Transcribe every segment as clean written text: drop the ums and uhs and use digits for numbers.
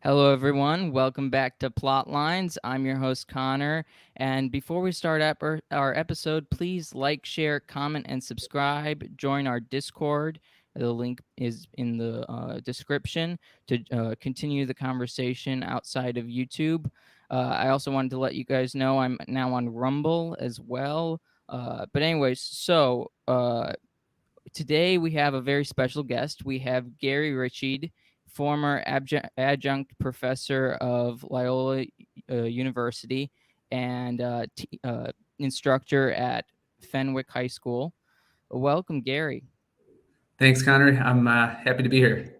Hello, everyone. Welcome back to Plotlines. I'm your host, Connor. And before we start our episode, please like, share, comment, and subscribe. Join our Discord. The link is in the description to continue the conversation outside of YouTube. I also wanted to let you guys know I'm now on Rumble as well. But, anyways, today we have a very special guest. We have Gary Richied, former adjunct professor of Loyola University and instructor at Fenwick High School. Welcome, Gary. Thanks, Connor. I'm happy to be here.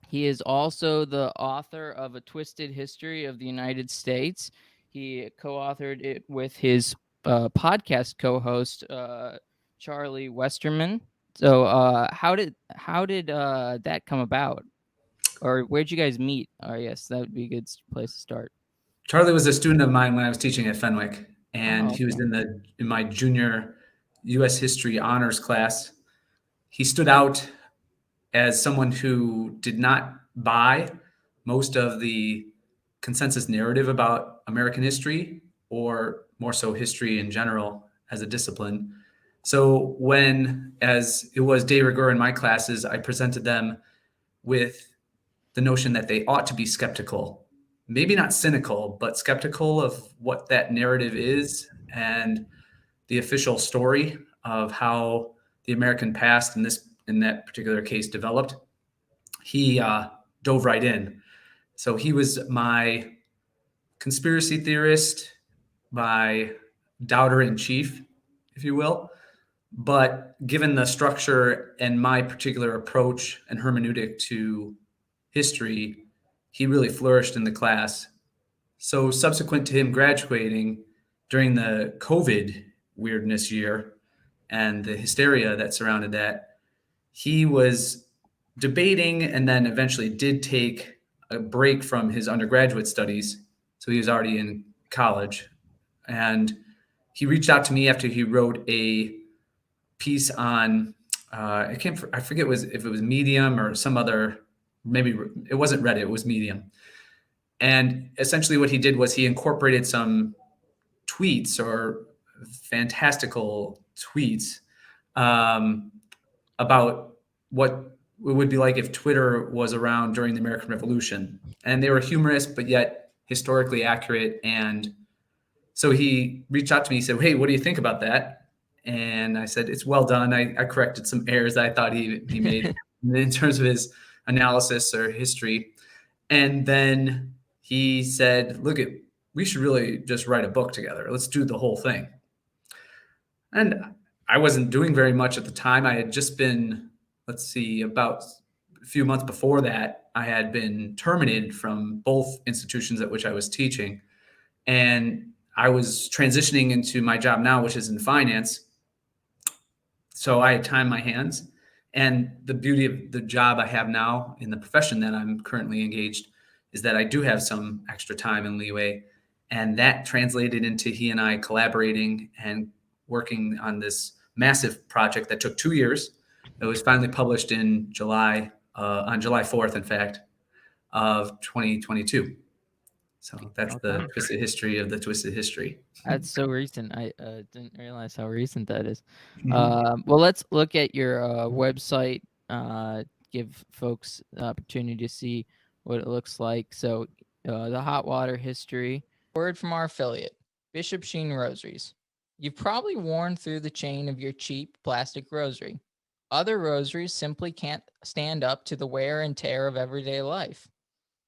He is also the author of A Twisted History of the United States. He co-authored it with his podcast co-host Charlie Westerman. So, how did that come about, or where'd you guys meet? Yes, that would be a good place to start. Charlie was a student of mine when I was teaching at Fenwick, and Oh, he was okay. in my junior U.S. history honors class. He stood out as someone who did not buy most of the consensus narrative about American history, or more so history in general as a discipline. So when, as it was de rigueur in my classes, I presented them with the notion that they ought to be skeptical, maybe not cynical, but skeptical of what that narrative is and the official story of how the American past in that particular case developed. He dove right in. So he was my conspiracy theorist, my doubter in chief, if you will. But given the structure and my particular approach and hermeneutic to history, he really flourished in the class. So, subsequent to him graduating during the COVID weirdness year and the hysteria that surrounded that, he was debating and then eventually did take a break from his undergraduate studies. So, he was already in college. And he reached out to me after he wrote a piece on I forget if it was Medium or some other, maybe it wasn't Reddit, it was Medium. And essentially what he did was he incorporated some tweets or fantastical tweets um, about what it would be like if Twitter was around during the American Revolution. And they were humorous, but yet historically accurate. And so he reached out to me. He said, "Hey, what do you think about that?" And I said, "It's well done." I corrected some errors I thought he made in terms of his analysis or history. And then he said, "Look, we should really just write a book together. Let's do the whole thing." And I wasn't doing very much at the time. I had just been, let's see, about a few months before that, I had been terminated from both institutions at which I was teaching. And I was transitioning into my job now, which is in finance. So I had time in my hands. And the beauty of the job I have now in the profession that I'm currently engaged is that I do have some extra time and leeway. And that translated into he and I collaborating and working on this massive project that took 2 years. It was finally published in July, on July 4th, in fact, of 2022. So that's the Okay. twisted history of the twisted history. That's so recent. I didn't realize how recent that is. Mhm. Well, let's look at your website. Give folks the opportunity to see what it looks like. So, the hot water history. Word from our affiliate, Bishop Sheen Rosaries. You've probably worn through the chain of your cheap plastic rosary. Other rosaries simply can't stand up to the wear and tear of everyday life.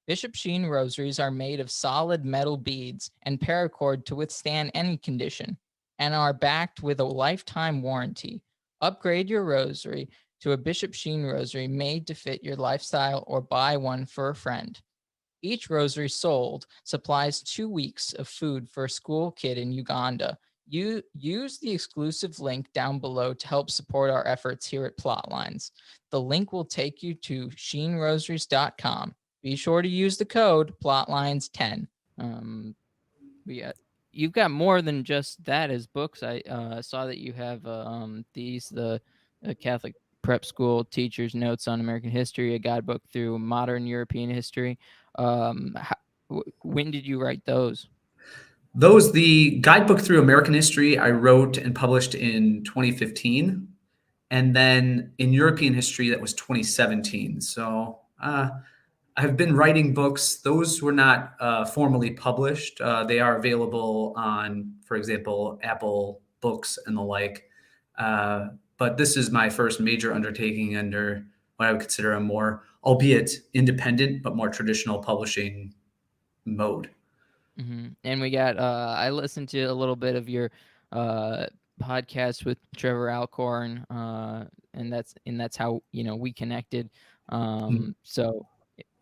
Bishop Sheen rosaries are made of solid metal beads and paracord to withstand any condition, and are backed with a lifetime warranty. Upgrade your rosary to a Bishop Sheen rosary made to fit your lifestyle, or buy one for a friend. Each rosary sold supplies 2 weeks of food for a school kid in Uganda. You use the exclusive link down below to help support our efforts here at Plotlines. The link will take you to sheenrosaries.com. Be sure to use the code Plotlines10. Um, yeah, you've got more than just that as books. I saw that you have the Catholic prep school teachers' notes on American history, a guidebook through modern European history. When did you write those? The guidebook through American history, I wrote and published in 2015. And then in European history, that was 2017. So I've been writing books. Those were not formally published. They are available on, for example, Apple Books and the like. But this is my first major undertaking under what I would consider a more, albeit independent, but more traditional publishing mode. And we got I listened to a little bit of your uh podcast with Trevor Alcorn, and that's how we connected. So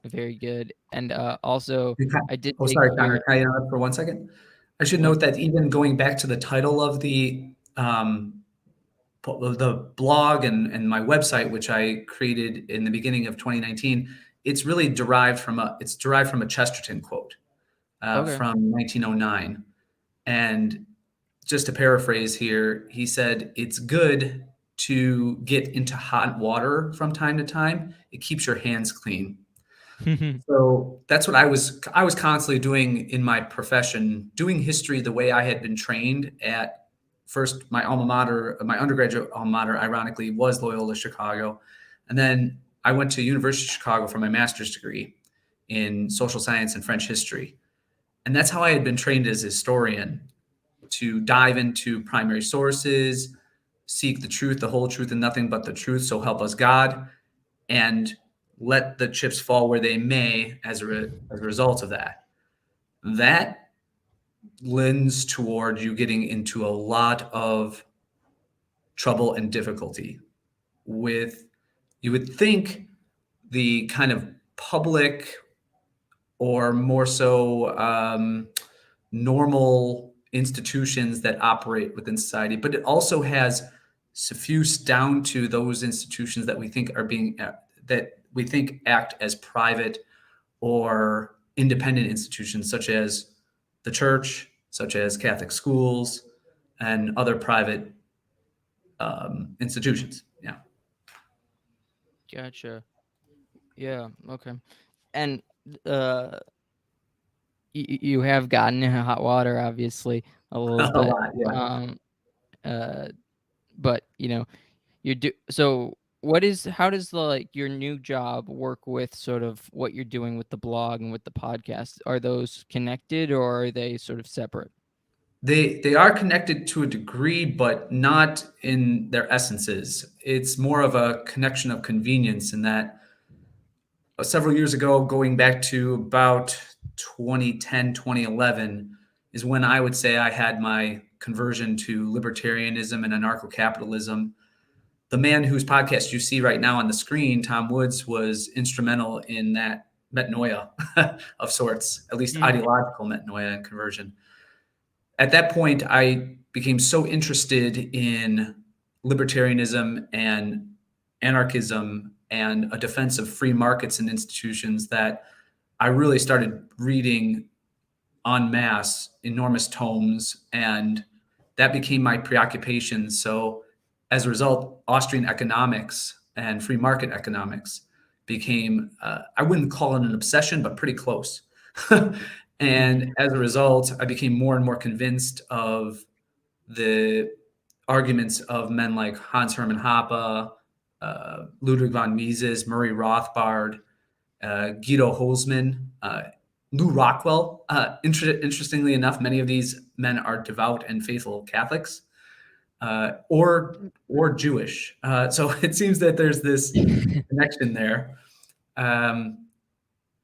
very good. And also I did Oh, take sorry, your Connor. Can I interrupt for 1 second? I should what? note that even going back to the title of the blog and my website, which I created in the beginning of 2019, it's derived from a Chesterton quote Okay. from 1909. And just to paraphrase here, he said, "It's good to get into hot water from time to time. It keeps your hands clean." So that's what I was constantly doing in my profession, doing history the way I had been trained at first. My alma mater, my undergraduate alma mater, ironically, was Loyola Chicago. And then I went to University of Chicago for my master's degree in social science and French history. And that's how I had been trained as a historian, to dive into primary sources, seek the truth, the whole truth, and nothing but the truth. So help us God, and let the chips fall where they may as a result of that. That lends toward you getting into a lot of trouble and difficulty with, you would think, the kind of public, or more so normal institutions that operate within society, but it also has suffused down to those institutions that we think act as private or independent institutions, such as the church, such as Catholic schools, and other private institutions. Yeah. Gotcha. Yeah. Okay. And uh you have gotten in hot water, obviously, a little A bit. lot. Yeah. Uh but you do so. What is how does your new job work with sort of what you're doing with the blog and with the podcast? Are those connected, or are they sort of separate? They are connected to a degree, but not in their essences. It's more of a connection of convenience, in that several years ago, going back to about 2010, 2011, is when I would say I had my conversion to libertarianism and anarcho-capitalism. The man whose podcast you see right now on the screen, Tom Woods, was instrumental in that metanoia of sorts, at least Mhm. ideological metanoia and conversion. At that point, I became so interested in libertarianism and anarchism and a defense of free markets and institutions that I really started reading en masse enormous tomes, and that became my preoccupation. So as a result, Austrian economics and free market economics became, I wouldn't call it an obsession, but pretty close. And as a result, I became more and more convinced of the arguments of men like Hans Hermann Hoppe, Ludwig von Mises, Murray Rothbard, Guido Holzmann, Lou Rockwell. Interestingly enough, many of these men are devout and faithful Catholics, or Jewish. So it seems that there's this connection there,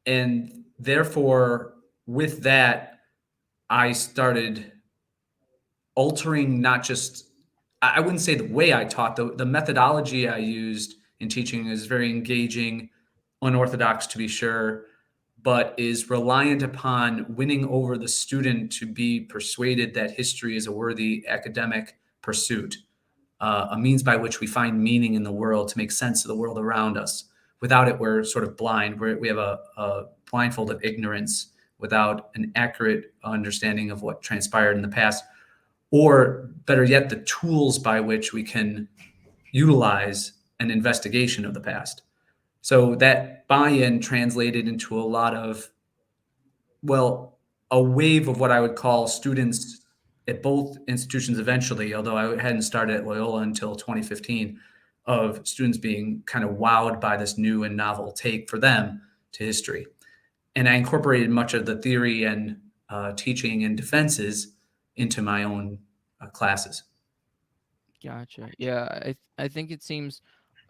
and therefore, with that, I started altering not just, I wouldn't say the way I taught, the methodology I used in teaching is very engaging, unorthodox to be sure, but is reliant upon winning over the student to be persuaded that history is a worthy academic pursuit, a means by which we find meaning in the world to make sense of the world around us. Without it, we're sort of blind. We have a blindfold of ignorance without an accurate understanding of what transpired in the past, or better yet, the tools by which we can utilize an investigation of the past. So that buy-in translated into a lot of, well, a wave of what I would call students at both institutions eventually, although I hadn't started at Loyola until 2015, of students being kind of wowed by this new and novel take for them to history. And I incorporated much of the theory and teaching and defenses into my own classes. Gotcha. Yeah, I think it seems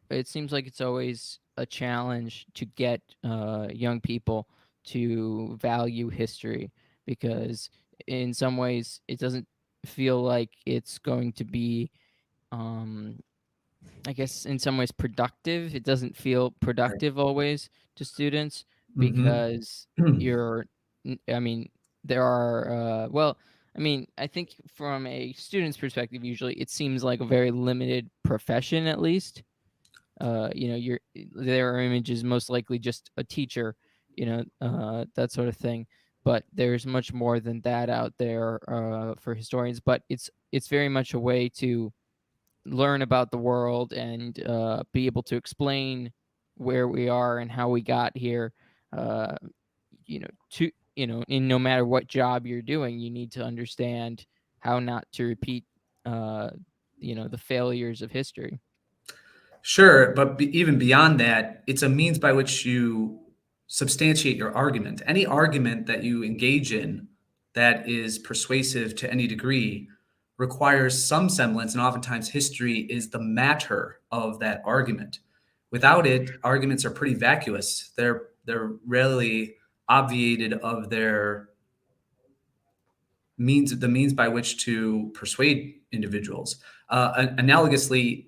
like it's always a challenge to get young people to value history, because in some ways it doesn't feel like it's going to be, um, I guess, in some ways productive. It doesn't feel Right. productive always to students, Mm-hmm. because you're, I mean, there are, well, I mean, I think from a student's perspective, usually it seems like a very limited profession, at least. Their image is most likely just a teacher, that sort of thing. But there's much more than that out there for historians. But it's very much a way to learn about the world and be able to explain where we are and how we got here. Uh, to in no matter what job you're doing, you need to understand how not to repeat, uh, the failures of history. Sure, but even beyond that, it's a means by which you substantiate your argument. Any argument that you engage in that is persuasive to any degree requires some semblance, and oftentimes history is the matter of that argument. Without it, arguments are pretty vacuous. They're rarely obviated of their means, the means by which to persuade individuals. Analogously,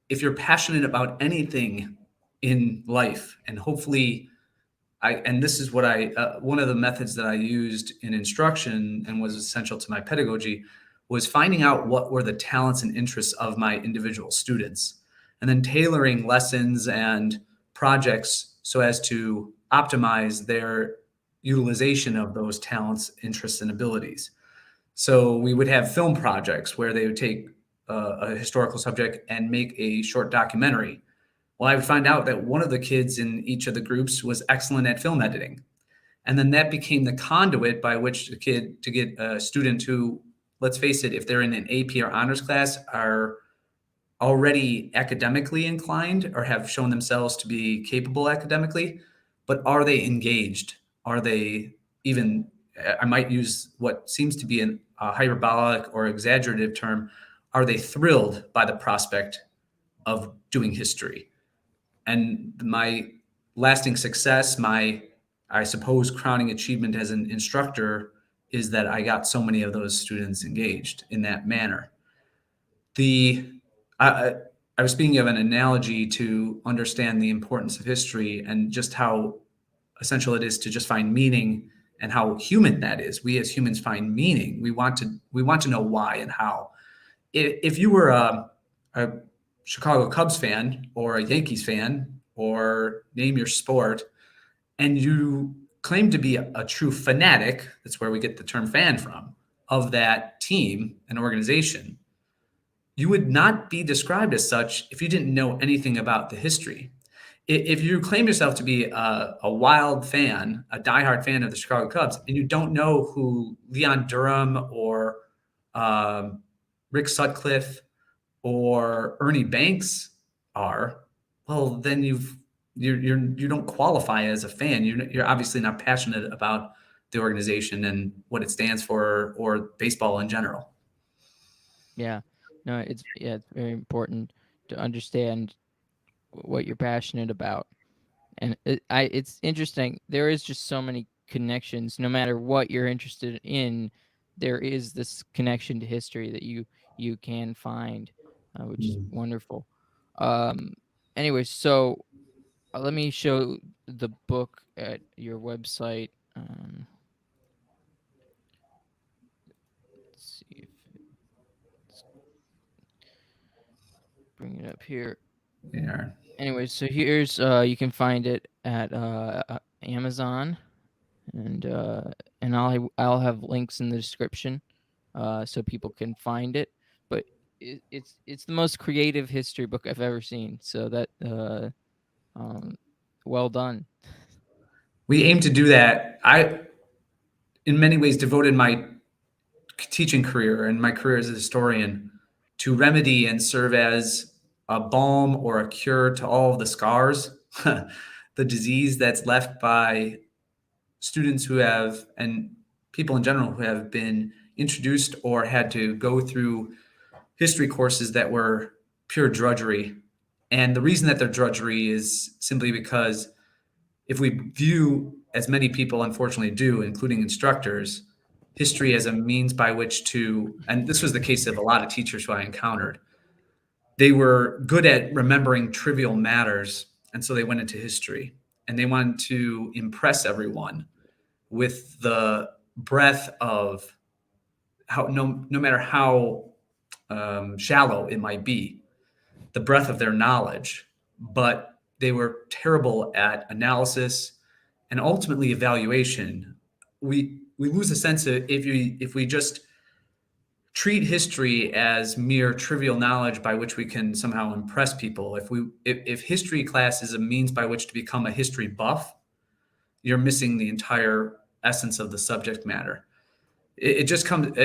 if you're passionate about anything in life, and hopefully, and this is what one of the methods that I used in instruction and was essential to my pedagogy, was finding out what were the talents and interests of my individual students, and then tailoring lessons and projects so as to optimize their utilization of those talents, interests, and abilities. So we would have film projects where they would take a historical subject and make a short documentary. Well, I would find out that one of the kids in each of the groups was excellent at film editing. And then that became the conduit by which the kid to get a student who, let's face it, if they're in an AP or honors class, are already academically inclined or have shown themselves to be capable academically, but are they engaged? Are they even, I might use what seems to be a hyperbolic or exaggerative term, are they thrilled by the prospect of doing history? And my lasting success, my, I suppose, crowning achievement as an instructor is that I got so many of those students engaged in that manner. The I, I was speaking of an analogy to understand the importance of history and just how essential it is to just find meaning, and how human that is. We as humans find meaning. We want to know why and how. If you were a Chicago Cubs fan or a Yankees fan, or name your sport, and you claim to be a true fanatic, that's where we get the term fan from, of that team and organization, you would not be described as such if you didn't know anything about the history. If you claim yourself to be a wild fan, a diehard fan of the Chicago Cubs, and you don't know who Leon Durham or um, Rick Sutcliffe or Ernie Banks are, well, then you don't qualify as a fan. You're obviously not passionate about the organization and what it stands for, or baseball in general. Yeah. No, it's very important to understand what you're passionate about. And it's interesting. There is just so many connections. No matter what you're interested in, there is this connection to history that you can find, which is Mm. wonderful. Um, Anyway, so let me show the book at your website. Let's see if it's bring it up here. Yeah. Anyway, so here's you can find it at Amazon, and I'll have links in the description so people can find it. But it's the most creative history book I've ever seen. So that well done. We aim to do that. I, in many ways, devoted my teaching career and my career as a historian to remedy and serve as a balm or a cure to all of the scars, the disease that's left by students who have, and people in general who have been introduced or had to go through history courses that were pure drudgery. And the reason that they're drudgery is simply because if we view, as many people unfortunately do, including instructors, history as a means by which to, and this was the case of a lot of teachers who I encountered, they were good at remembering trivial matters. And so they went into history and they wanted to impress everyone with the breadth of how, no matter how shallow it might be, the breadth of their knowledge, but they were terrible at analysis and ultimately evaluation. We lose a sense of, if we just treat history as mere trivial knowledge by which we can somehow impress people. If history class is a means by which to become a history buff, you're missing the entire essence of the subject matter. It just comes,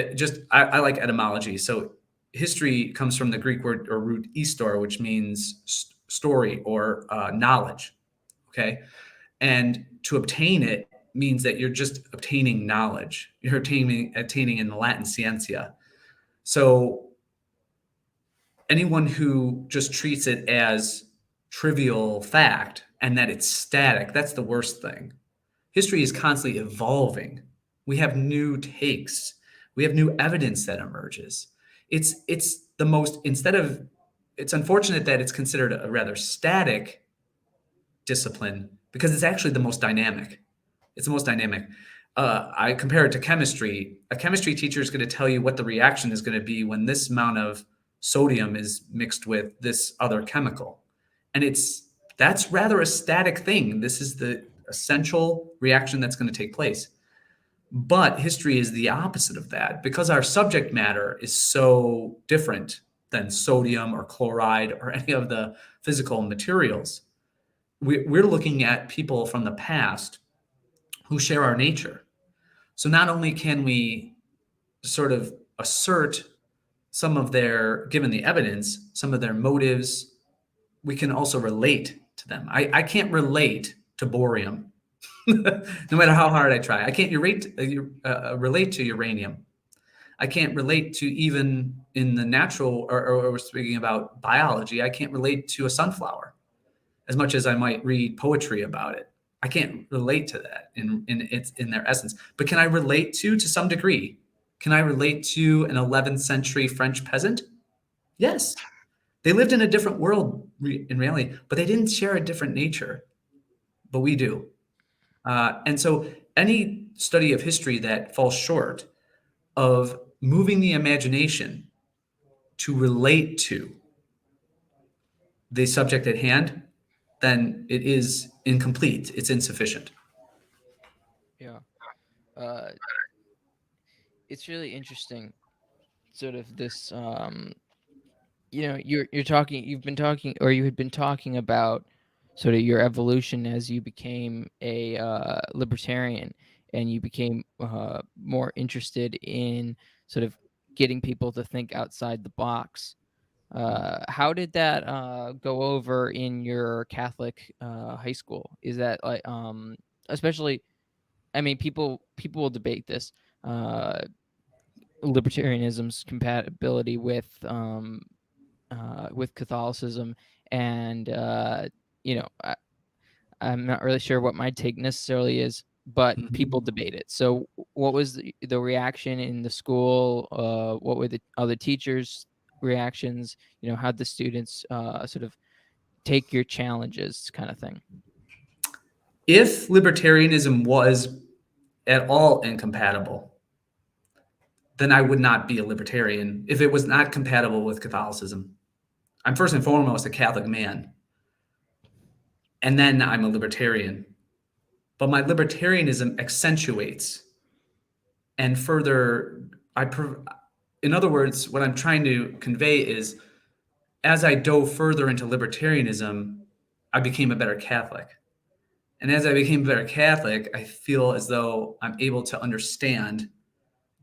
I like etymology. So history comes from the Greek word or root histor, which means story or knowledge. Okay. And to obtain it means that you're just obtaining knowledge. You're attaining in the Latin scientia. So anyone who just treats it as trivial fact and that it's static, that's the worst thing. History is constantly evolving. We have new takes. We have new evidence that emerges. It's the most, instead of, it's unfortunate that it's considered a rather static discipline because it's actually the most dynamic. It's the most dynamic. I compare it to chemistry. A chemistry teacher is going to tell you what the reaction is going to be when this amount of sodium is mixed with this other chemical. And that's rather a static thing. This is the essential reaction that's going to take place. But history is the opposite of that because our subject matter is so different than sodium or chloride or any of the physical materials. We're looking at people from the past who share our nature. So not only can we sort of assert some of their, given the evidence, some of their motives, we can also relate to them. I can't relate to borium, no matter how hard I try. I can't relate to uranium. I can't relate to, even in the natural, or we're speaking about biology, I can't relate to a sunflower as much as I might read poetry about it. I can't relate to that in their essence. But can I relate to some degree? Can I relate to an 11th century French peasant? Yes. They lived in a different world in reality, but they didn't share a different nature. But we do. And so any study of history that falls short of moving the imagination to relate to the subject at hand, then it is incomplete. It's insufficient. Yeah. Uh, it's really interesting, sort of this. You've been talking, or you had been talking about sort of your evolution as you became a libertarian, and you became more interested in sort of getting people to think outside the box. How did that go over in your Catholic high school? Is that like, especially, I mean, people will debate this, libertarianism's compatibility with Catholicism, and I'm not really sure what my take necessarily is, but people debate it. So, what was the reaction in the school? What were the other teachers' reactions? How'd the students sort of take your challenges, kind of thing? If libertarianism was at all incompatible, then I would not be a libertarian if it was not compatible with Catholicism. I'm first and foremost a Catholic man, and then I'm a libertarian. But my libertarianism accentuates and further, in other words, what I'm trying to convey is, as I dove further into libertarianism, I became a better Catholic. And as I became a better Catholic, I feel as though I'm able to understand,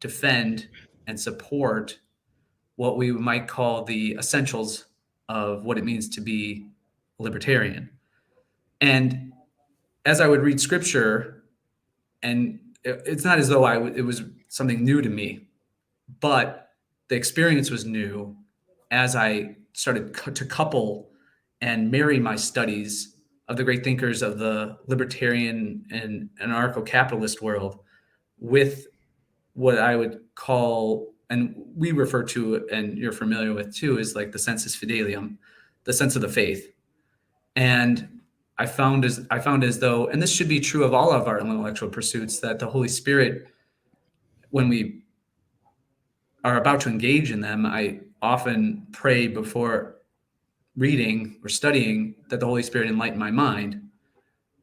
defend, and support what we might call the essentials of what it means to be a libertarian. And as I would read scripture, and it's not as though it was something new to me, but the experience was new as I started to couple and marry my studies of the great thinkers of the libertarian and anarcho-capitalist world with what I would call, and we refer to, and you're familiar with too, is like the sensus fidelium, the sense of the faith. And I found as though, and this should be true of all of our intellectual pursuits, that the Holy Spirit, when we are about to engage in them, I often pray before reading or studying that the Holy Spirit enlighten my mind,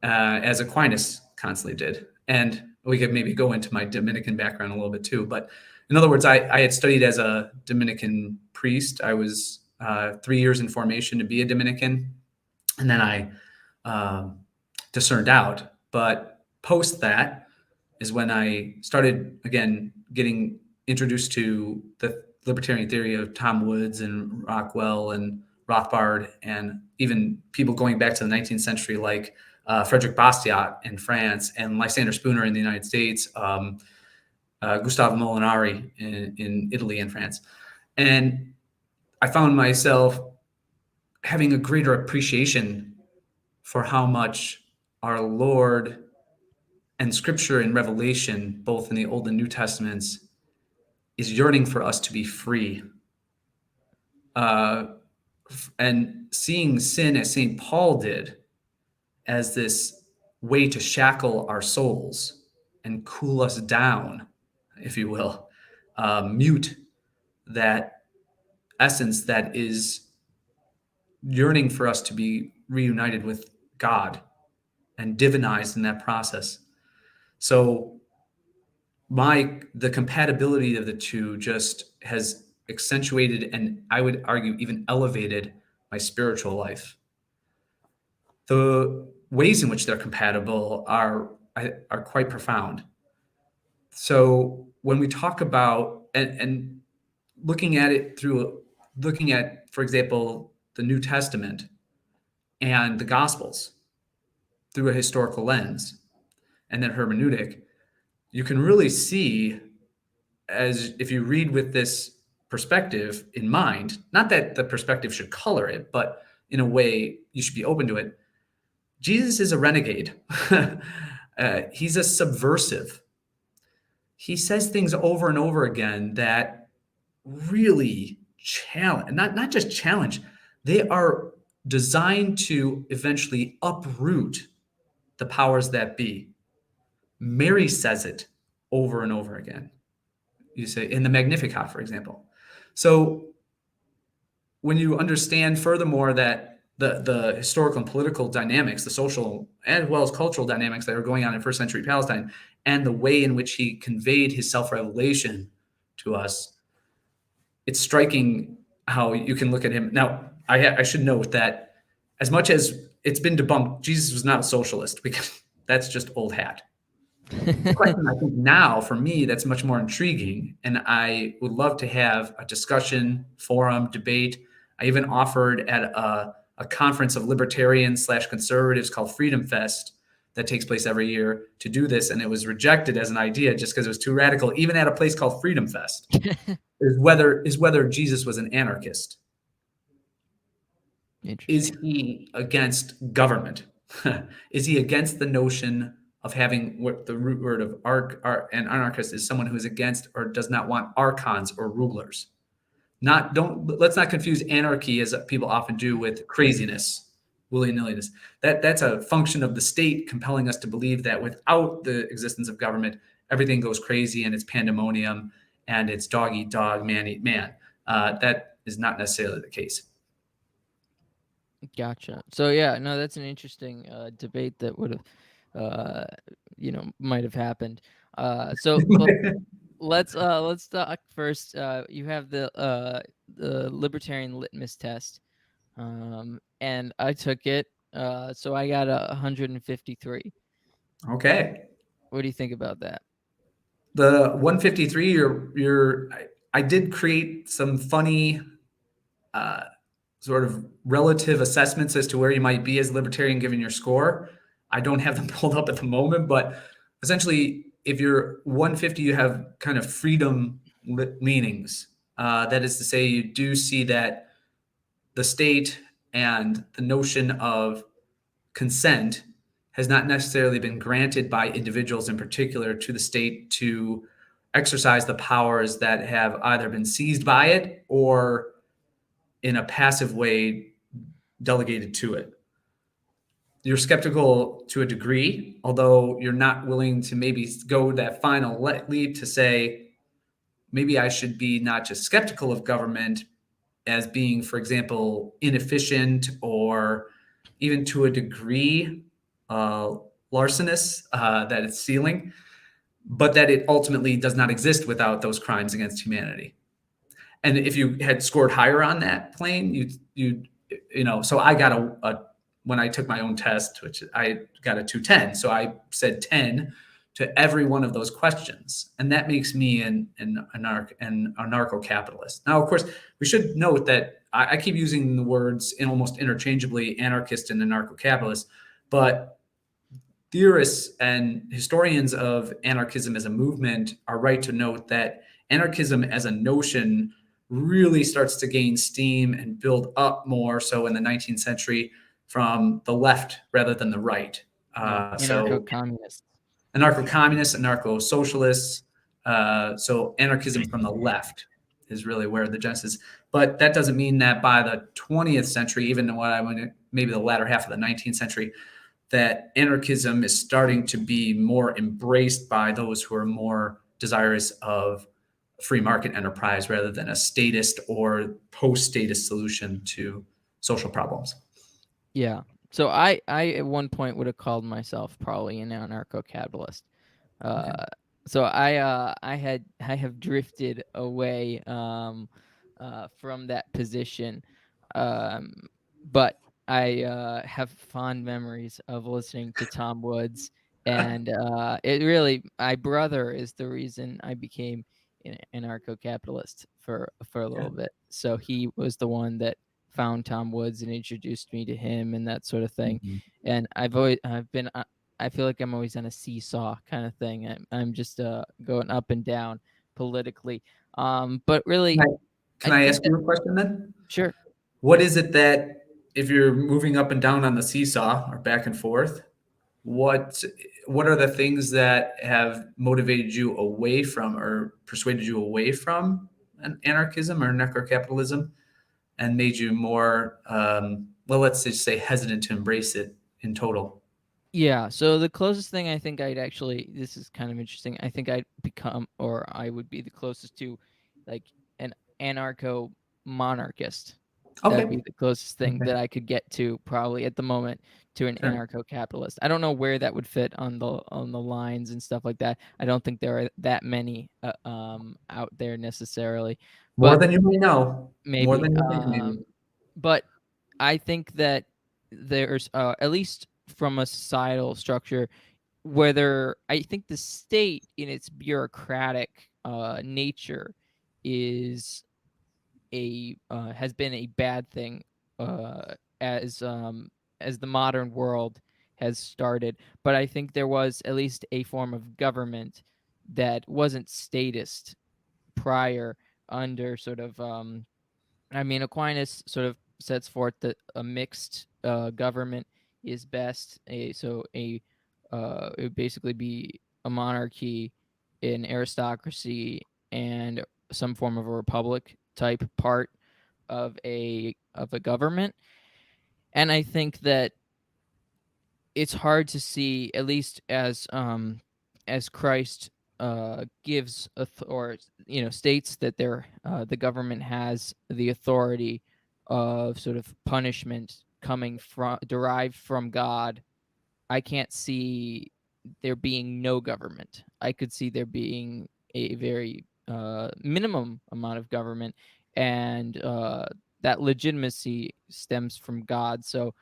as Aquinas constantly did. And we could maybe go into my Dominican background a little bit too. But in other words, I had studied as a Dominican priest. I was 3 years in formation to be a Dominican, and then I discerned out. But post that is when I started again getting introduced to the libertarian theory of Tom Woods and Rockwell and Rothbard, and even people going back to the 19th century like Frederick Bastiat in France and Lysander Spooner in the United States, Gustavo Molinari in Italy and France. And I found myself having a greater appreciation for how much our Lord and Scripture and Revelation, both in the Old and New Testaments, is yearning for us to be free. And seeing sin, as St. Paul did, as this way to shackle our souls and cool us down, if you will, mute that essence that is yearning for us to be reunited with God and divinized in that process. So the compatibility of the two just has accentuated, and I would argue even elevated, my spiritual life. The ways in which they're compatible are quite profound. So when we talk about and looking at it through looking at, for example, the New Testament and the Gospels through a historical lens and then hermeneutic, you can really see, as if you read with this perspective in mind, not that the perspective should color it, but in a way you should be open to it. Jesus is a renegade. He's a subversive. He says things over and over again that really challenge, not just challenge, they are designed to eventually uproot the powers that be. Mary says it over and over again. You say in the Magnificat, for example. So when you understand furthermore that the historical and political dynamics, the social as well as cultural dynamics that are going on in first century Palestine, and the way in which he conveyed his self-revelation to us, it's striking how you can look at him. Now, I should note that as much as it's been debunked, Jesus was not a socialist, because that's just old hat. The question, I think now for me, that's much more intriguing, and I would love to have a discussion, forum, debate. I even offered at a conference of libertarians / conservatives called Freedom Fest that takes place every year to do this, and it was rejected as an idea just because it was too radical, even at a place called Freedom Fest. is whether Jesus was an anarchist. Is he against government? Is he against the notion of having, what the root word of and anarchist is, someone who is against or does not want archons or rulers? Let's not confuse anarchy, as people often do, with craziness, willy-nilliness. That's a function of the state compelling us to believe that without the existence of government, everything goes crazy and it's pandemonium and it's dog eat dog, man eat man. That is not necessarily the case. Gotcha. So yeah, no, that's an interesting debate that would have, might have happened. But let's talk first. You have the libertarian litmus test, and I took it. So I got a 153. Okay. What do you think about that? The 153, I did create some funny uh, sort of relative assessments as to where you might be as a libertarian given your score. I don't have them pulled up at the moment, but essentially, if you're 150, you have kind of freedom leanings. That is to say, you do see that the state and the notion of consent has not necessarily been granted by individuals in particular to the state to exercise the powers that have either been seized by it or in a passive way delegated to it. You're skeptical to a degree, although you're not willing to maybe go that final leap to say, maybe I should be not just skeptical of government as being, for example, inefficient or even to a degree uh, larcenous that it's stealing, but that it ultimately does not exist without those crimes against humanity. And if you had scored higher on that plane, so I got a when I took my own test, which I got a 210. So I said 10 to every one of those questions. And that makes me an anarcho-capitalist. Now, of course, we should note that I keep using the words in almost interchangeably, anarchist and anarcho-capitalist, but theorists and historians of anarchism as a movement are right to note that anarchism as a notion really starts to gain steam and build up more so in the 19th century from the left rather than the right. Yeah, So anarcho-communists. anarcho-communists, anarcho-socialists. So anarchism from the left is really where the genesis. But that doesn't mean that by the 20th century, even what I would maybe the latter half of the 19th century, that anarchism is starting to be more embraced by those who are more desirous of free market enterprise rather than a statist or post-statist solution to social problems. Yeah. So I at one point would have called myself probably an anarcho-capitalist. Okay. So I have drifted away from that position, um, but I have fond memories of listening to Tom Woods, and it really my brother is the reason I became an anarcho-capitalist for a Okay. little bit. So he was the one that found Tom Woods and introduced me to him and that sort of thing. Mhm. And I've been I feel like I'm always on a seesaw kind of thing. I'm just going up and down politically. But Can really, I, I can I think ask that you a question then? sure. What is it that, if you're moving up and down on the seesaw or back and forth, what what are the things that have motivated you away from or persuaded you away from an anarchism or necro-capitalism and made you more, well, let's just say hesitant to embrace it in total? Yeah, so the closest thing I think I'd actually this is kind of interesting. I think I'd become or I would be the closest to like an anarcho monarchist. That'd Okay. be the closest thing Okay. that I could get to probably at the moment to an Sure. anarcho capitalist. I don't know where that would fit on the lines and stuff like that. I don't think there are that many out there necessarily, More but than you may know. More maybe than you think, maybe. but I think that there's at least from a societal structure whether I think the state in its bureaucratic nature is a has been a bad thing uh, as the modern world has started. But I think there was at least a form of government that wasn't statist prior under sort of I mean, Aquinas sort of sets forth that a mixed government is best. It would basically be a monarchy, an aristocracy, and some form of a republic type part of a government. And I think that it's hard to see, at least as Christ gives or states that the government has the authority of sort of punishment coming from derived from God. I can't see there being no government. I could see there being a very minimum amount of government, and that legitimacy stems from God. So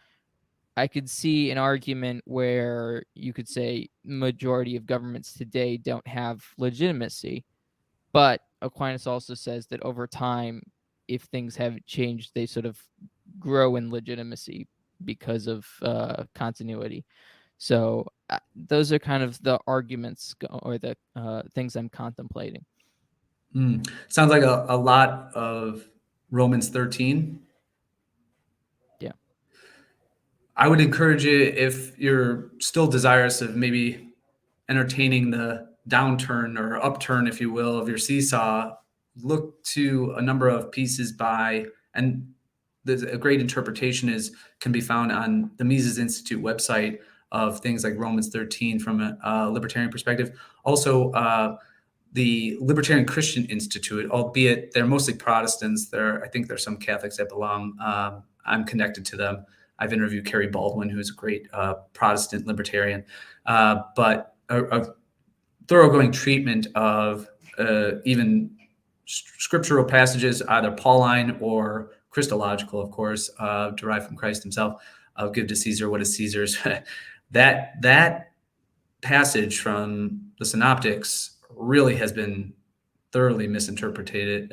I could see an argument where you could say majority of governments today don't have legitimacy, but Aquinas also says that over time, if things haven't changed, they sort of grow in legitimacy because of continuity. So those are kind of the arguments or the things I'm contemplating. Sounds like a lot of Romans 13. Yeah. I would encourage you, if you're still desirous of maybe entertaining the downturn or upturn, if you will, of your seesaw, look to a number of pieces by, and there's a great interpretation can be found on the Mises Institute website of things like Romans 13 from a libertarian perspective. Also, the Libertarian Christian Institute, albeit they're mostly Protestants. I think there's some Catholics that belong. I'm connected to them. I've interviewed Kerry Baldwin, who's a great Protestant libertarian. But a thoroughgoing treatment of even scriptural passages, either Pauline or Christological, of course, derived from Christ himself, of give to Caesar what is Caesar's. that passage from the Synoptics really has been thoroughly misinterpreted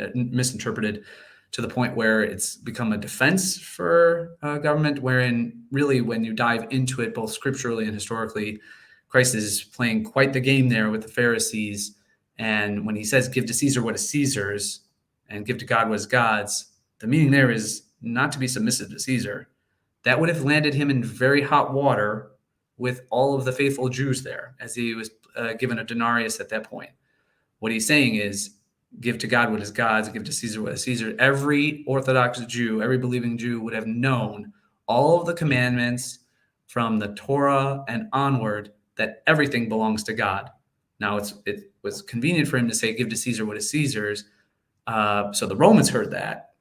to the point where it's become a defense for government, wherein really when you dive into it, both scripturally and historically, Christ is playing quite the game there with the Pharisees. And when he says, give to Caesar what is Caesar's and give to God what is God's, the meaning there is not to be submissive to Caesar. That would have landed him in very hot water with all of the faithful Jews there, as he was given a denarius at that point. What he's saying is, give to God what is God's, give to Caesar what is Caesar. Every Orthodox Jew, every believing Jew would have known all of the commandments from the Torah and onward, that everything belongs to God. Now, it was convenient for him to say, give to Caesar what is Caesar's. So the Romans heard that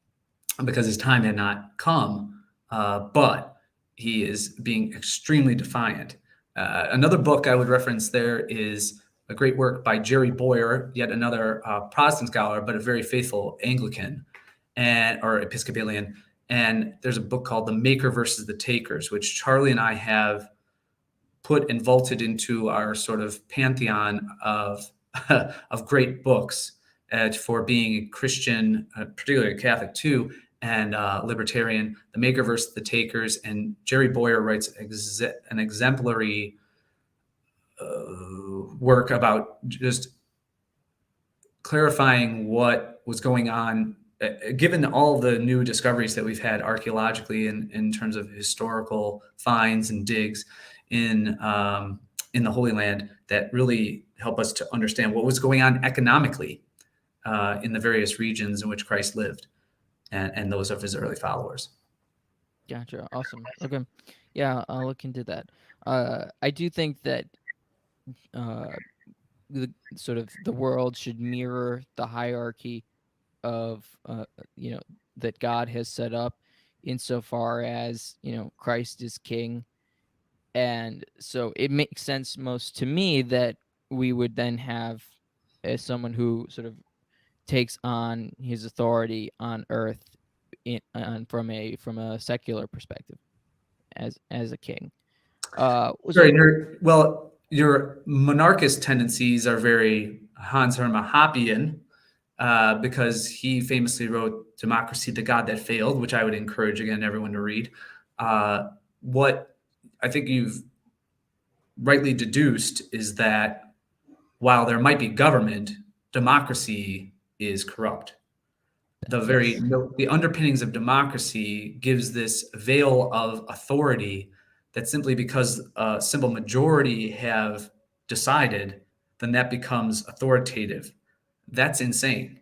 because his time had not come, but he is being extremely defiant. Another book I would reference there is a great work by Jerry Boyer, yet another Protestant scholar, but a very faithful Anglican or Episcopalian. And there's a book called The Maker versus the Takers, which Charlie and I have put and vaulted into our sort of pantheon of of great books for being Christian, particularly Catholic too, and libertarian. The Maker versus the Takers, and Jerry Boyer writes an exemplary work about just clarifying what was going on, given all the new discoveries that we've had archaeologically in terms of historical finds and digs in the Holy Land, that really help us to understand what was going on economically in the various regions in which Christ lived and those of his early followers. Gotcha. Awesome. Okay. Yeah, I'll look into that. I do think that the world should mirror the hierarchy of that God has set up, insofar as Christ is king, and so it makes sense most to me that we would then have as someone who sort of takes on his authority on earth from a secular perspective as a king. Well, your monarchist tendencies are very Hans Hermann Hoppian, because he famously wrote Democracy, the God That Failed, which I would encourage, again, everyone to read. What I think you've rightly deduced is that while there might be government, democracy is corrupt. The underpinnings of democracy gives this veil of authority that simply because a simple majority have decided, then that becomes authoritative. That's insane.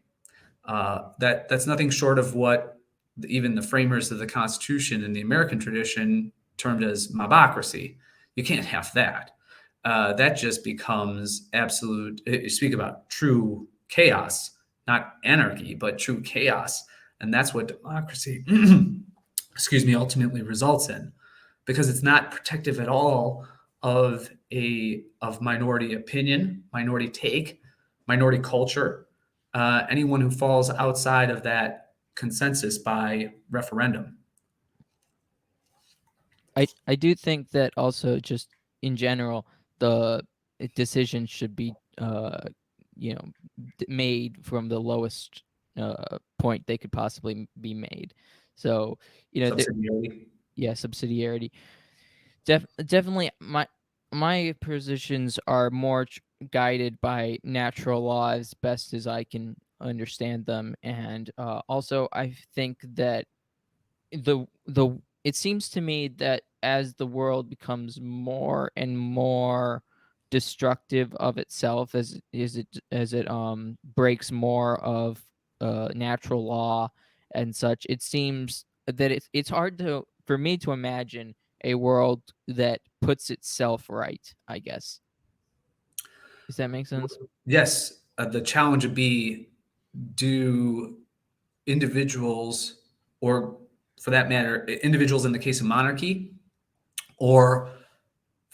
That's nothing short of what even the framers of the Constitution in the American tradition termed as mobocracy. You can't have that. That just becomes absolute. You speak about true chaos, not anarchy, but true chaos, and that's what democracy, ultimately results in, because it's not protective at all of minority opinion, minority take, minority culture, anyone who falls outside of that consensus by referendum. I do think that also just in general the decision should be you know made from the lowest point they could possibly be made. So there, Subsidiarity. yeah, subsidiarity. Definitely my positions are more guided by natural law as best as I can understand them, and also I think that the it seems to me that as the world becomes more and more destructive of itself as it breaks more of natural law and such, it seems that it's hard to for me to imagine a world that puts itself right, I guess. Does that make sense? Yes, the challenge would be, do individuals, or for that matter, individuals in the case of monarchy, or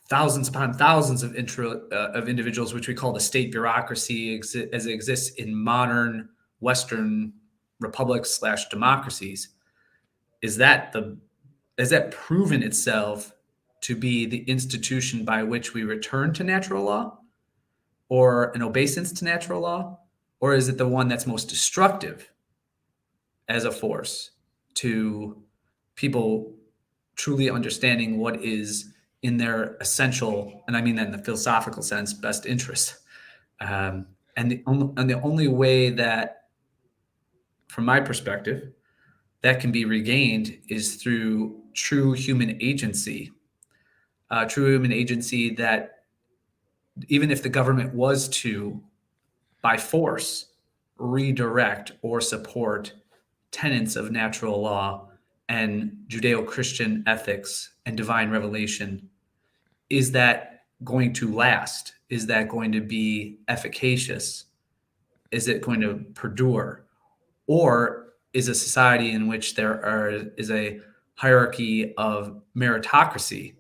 thousands upon thousands of individuals, which we call the state bureaucracy, as it exists in modern Western republics slash democracies, is that the has that proven itself to be the institution by which we return to natural law, or an obeisance to natural law, or is it the one that's most destructive as a force to people truly understanding what is in their essential, and I mean that in the philosophical sense, best interest? And the only way that, from my perspective, that can be regained is through true human agency. True human agency that, even if the government was to, by force, redirect or support tenets of natural law and Judeo Christian ethics and divine revelation, is that going to last? Is that going to be efficacious? Is it going to perdure? Or is a society in which is a hierarchy of meritocracy,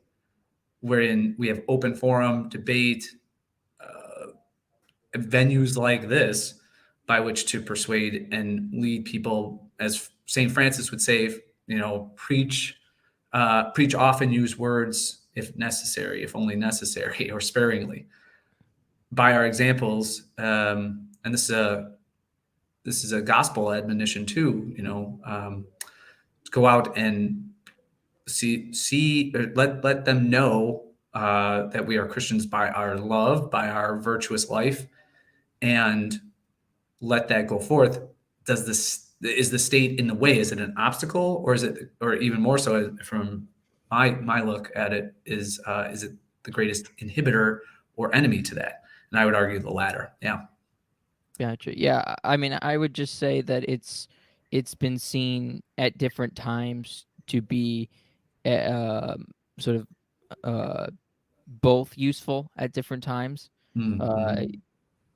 wherein we have open forum debate, venues like this by which to persuade and lead people, as St. Francis would say, preach often, use words if necessary, if only necessary, or sparingly. By our examples, and this is a gospel admonition too. Go out and see, or let them know that we are Christians by our love, by our virtuous life, and let that go forth. Is the state in the way? Is it an obstacle, or is it, or even more so, from my look at it, is it the greatest inhibitor or enemy to that? And I would argue the latter. Yeah. Gotcha. Yeah, I mean, I would just say that it's been seen at different times to be sort of uh, both useful at different times. Uh, Mm-hmm.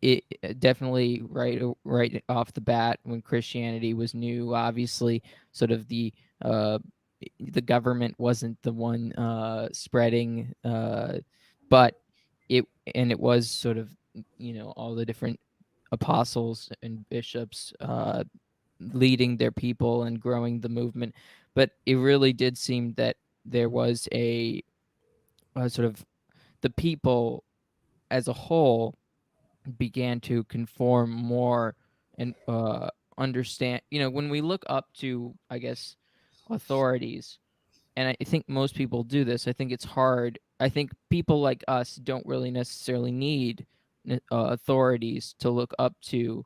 it definitely right off the bat when Christianity was new, obviously, sort of uh, the government wasn't the one spreading, but it and it was sort of all the different apostles and bishops leading their people and growing the movement. But it really did seem that there was a sort of the people as a whole began to conform more and understand. When we look up to, I guess, authorities, and I think most people do this. I think it's hard. I think people like us don't really necessarily need authorities to look up to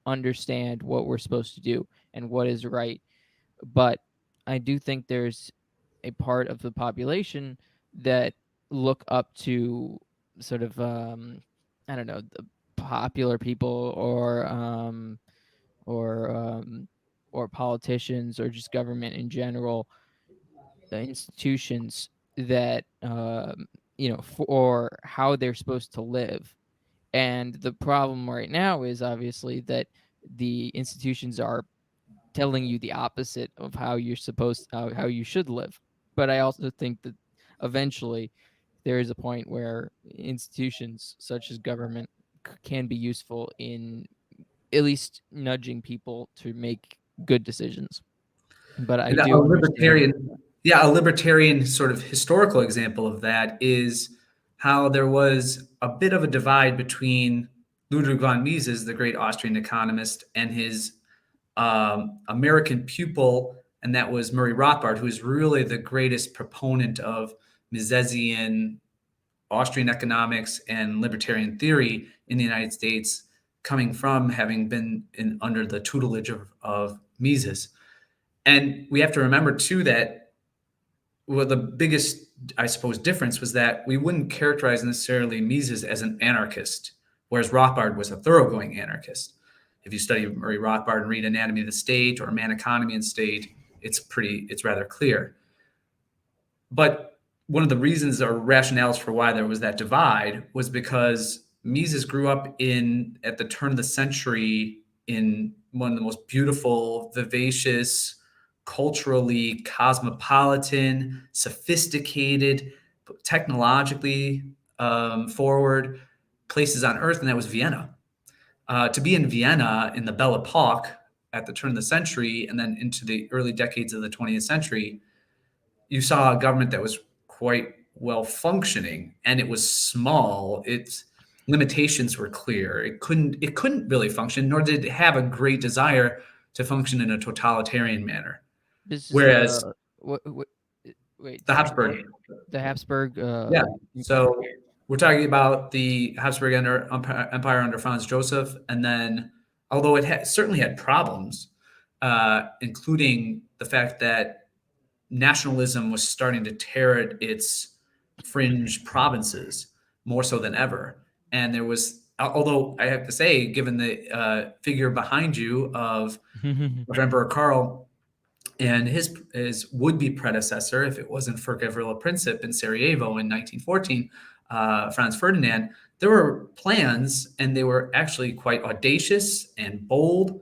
understand what we're supposed to do and what is right. But I do think there's a part of the population that look up to sort of I don't know, the popular people or or politicians or just government in general, institutions that for how they're supposed to live. And the problem right now is obviously that the institutions are telling you the opposite of how you're supposed how you should live. But I also think that eventually there is a point where institutions such as government can be useful in at least nudging people to make good decisions. But I And do understand. a libertarian sort of historical example of that is how there was a bit of a divide between Ludwig von Mises, the great Austrian economist, and his American pupil, and that was Murray Rothbard, who is really the greatest proponent of Misesian Austrian economics and libertarian theory in the United States, coming from having been under the tutelage of Mises. And we have to remember too that the biggest, I suppose, difference was that we wouldn't characterize necessarily Mises as an anarchist, whereas Rothbard was a thoroughgoing anarchist. If you study Murray Rothbard and read Anatomy of the State or Man, Economy, and State, it's rather clear. But one of the reasons or rationales for why there was that divide was because Mises grew up at the turn of the century in one of the most beautiful, vivacious, culturally cosmopolitan, sophisticated, technologically forward places on earth, and that was Vienna. To be in Vienna in the Belle Epoque at the turn of the century and then into the early decades of the 20th century, you saw a government that was quite well functioning, and it was small. Its limitations were clear. It couldn't really function, nor did it have a great desire to function in a totalitarian manner. This is Whereas wait, the Habsburg, the Habsburg. yeah. So we're talking about the Habsburg Empire under Franz Joseph, and then although it certainly had problems, including the fact that nationalism was starting to tear at its fringe provinces more so than ever. And there was, although I have to say, given the figure behind you of Emperor Karl and his would-be predecessor, if it wasn't for Gavrilo Princip in Sarajevo in 1914, Franz Ferdinand, there were plans, and they were actually quite audacious and bold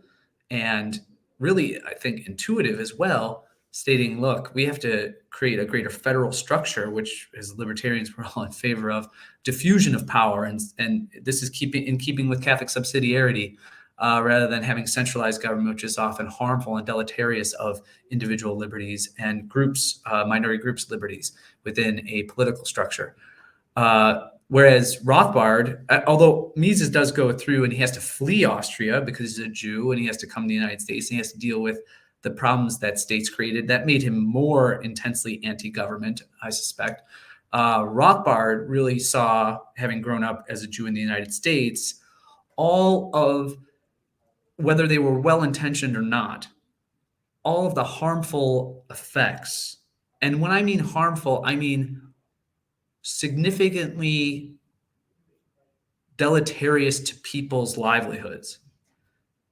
and really, I think, intuitive as well, stating, look, we have to create a greater federal structure, which as libertarians we're all in favor of, diffusion of power. And this is in keeping with Catholic subsidiarity, rather than having centralized government, which is often harmful and deleterious of individual liberties and groups, minority groups' liberties within a political structure. Whereas Rothbard, although Mises does go through and he has to flee Austria because he's a Jew and he has to come to the United States and he has to deal with the problems that states created, that made him more intensely anti-government, I suspect. Rothbard really saw, having grown up as a Jew in the United States, all of, whether they were well-intentioned or not, all of the harmful effects. And when I mean harmful, I mean significantly deleterious to people's livelihoods.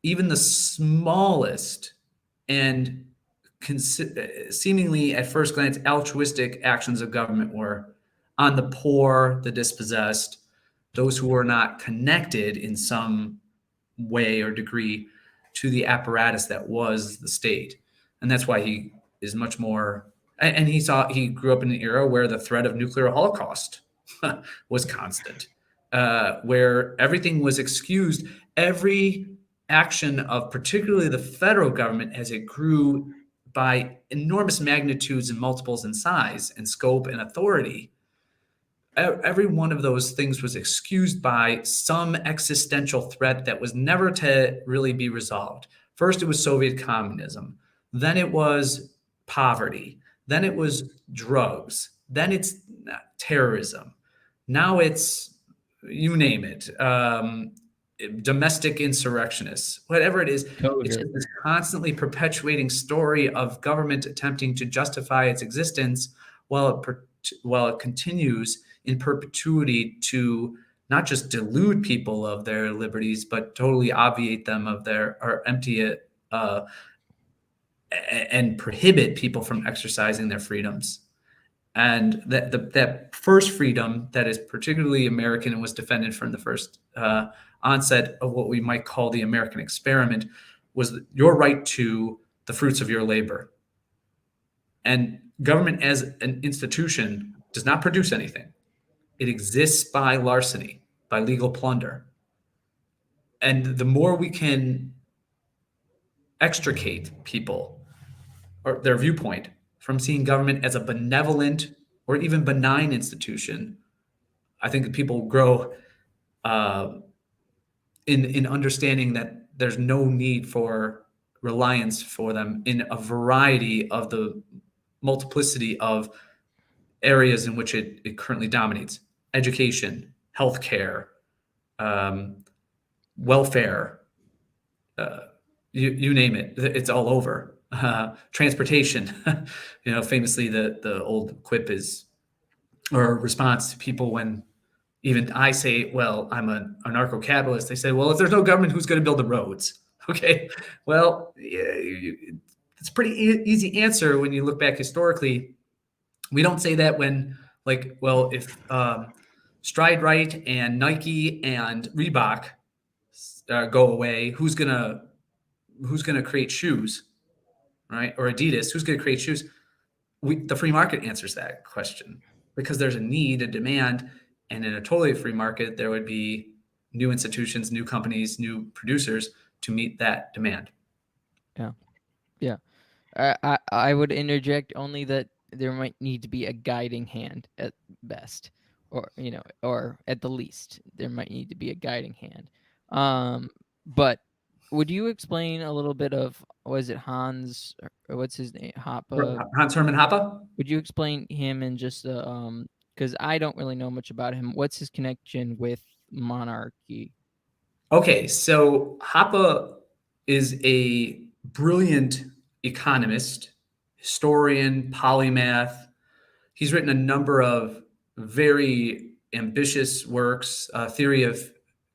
Even the smallest and seemingly at first glance altruistic actions of government were on the poor, the dispossessed, those who were not connected in some way or degree to the apparatus that was the state. And that's why he is much more, and he grew up in an era where the threat of nuclear holocaust was constant, where everything was excused. Every action of particularly the federal government, as it grew by enormous magnitudes and multiples in size and scope and authority, every one of those things was excused by some existential threat that was never to really be resolved. First, it was Soviet communism. Then it was poverty. Then it was drugs. Then it's terrorism. Now it's, you name it, domestic insurrectionists, whatever it is. It's just this constantly perpetuating story of government attempting to justify its existence while it continues in perpetuity to not just delude people of their liberties, but totally obviate them of their, or empty it, and prohibit people from exercising their freedoms. And that first freedom that is particularly American and was defended from the first onset of what we might call the American experiment was your right to the fruits of your labor. And government as an institution does not produce anything. It exists by larceny, by legal plunder. And the more we can extricate people or their viewpoint from seeing government as a benevolent or even benign institution, I think that people grow in understanding that there's no need for reliance for them in a variety of the multiplicity of areas in which it currently dominates: education, healthcare, um, welfare, you name it, it's all over. Transportation, famously the old quip is, or response to people when even I say, well, I'm an anarcho-capitalist, they say, well, if there's no government, who's going to build the roads? Okay, well, it's a pretty easy answer when you look back historically. We don't say that when, like, well, if Stride Right and Nike and Reebok go away, who's gonna create shoes, right? Or Adidas, who's gonna create shoes? The free market answers that question, because there's a need, a demand, and in a totally free market, there would be new institutions, new companies, new producers to meet that demand. Yeah. Yeah. I would interject only that there might need to be a guiding hand at best, or or at the least there might need to be a guiding hand. But would you explain a little bit of, was it Hans, or what's his name, Hoppe? Hans Hermann Hoppe? Would you explain him in just because I don't really know much about him. What's his connection with monarchy? Okay, so Hoppe is a brilliant economist, historian, polymath. He's written a number of very ambitious works. Theory of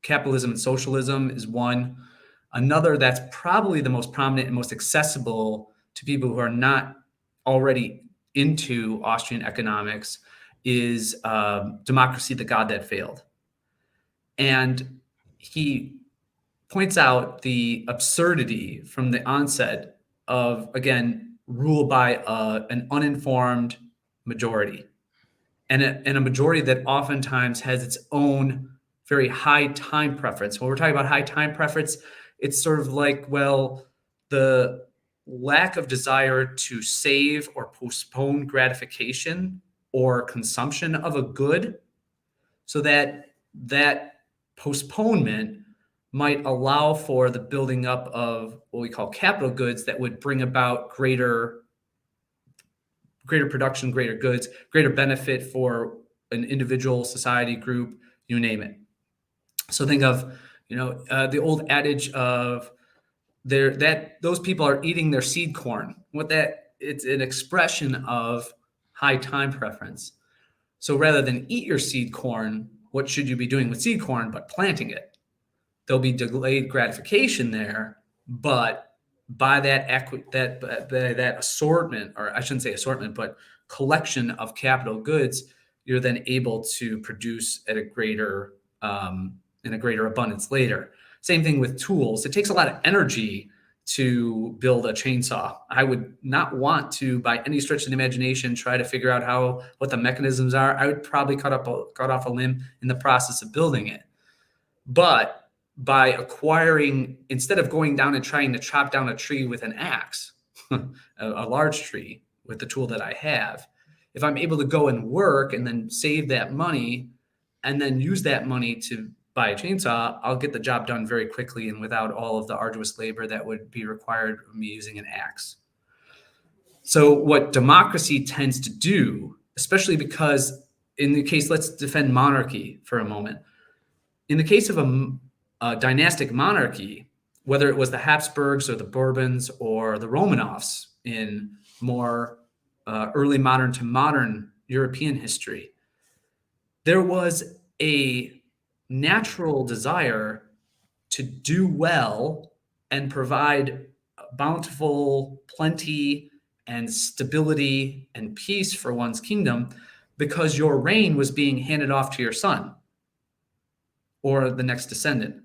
Capitalism and Socialism is one. Another that's probably the most prominent and most accessible to people who are not already into Austrian economics is Democracy, the God That Failed. And he points out the absurdity from the onset of, again, rule by an uninformed majority, and a majority that oftentimes has its own very high time preference. When we're talking about high time preference, it's sort of like, well, the lack of desire to save or postpone gratification or consumption of a good, so that postponement might allow for the building up of what we call capital goods that would bring about greater production, greater goods, greater benefit for an individual, society, group, you name it. So think of, the old adage of those people are eating their seed corn. It's an expression of high time preference. So rather than eat your seed corn, what should you be doing with seed corn but planting it? There'll be delayed gratification there, but by that assortment, or I shouldn't say assortment, but collection of capital goods, you're then able to produce at a greater in a greater abundance later. Same thing with tools. It takes a lot of energy to build a chainsaw. I would not want to, by any stretch of the imagination, try to figure out what the mechanisms are. I would probably cut off a limb in the process of building it. But by acquiring, instead of going down and trying to chop down a tree with an axe, a large tree with the tool that I have, if I'm able to go and work and then save that money and then use that money to buy a chainsaw, I'll get the job done very quickly and without all of the arduous labor that would be required of me using an axe. So what democracy tends to do, especially because in the case, let's defend monarchy for a moment. In the case of a dynastic monarchy, whether it was the Habsburgs or the Bourbons or the Romanovs in more early modern to modern European history, there was a natural desire to do well and provide bountiful plenty and stability and peace for one's kingdom, because your reign was being handed off to your son or the next descendant.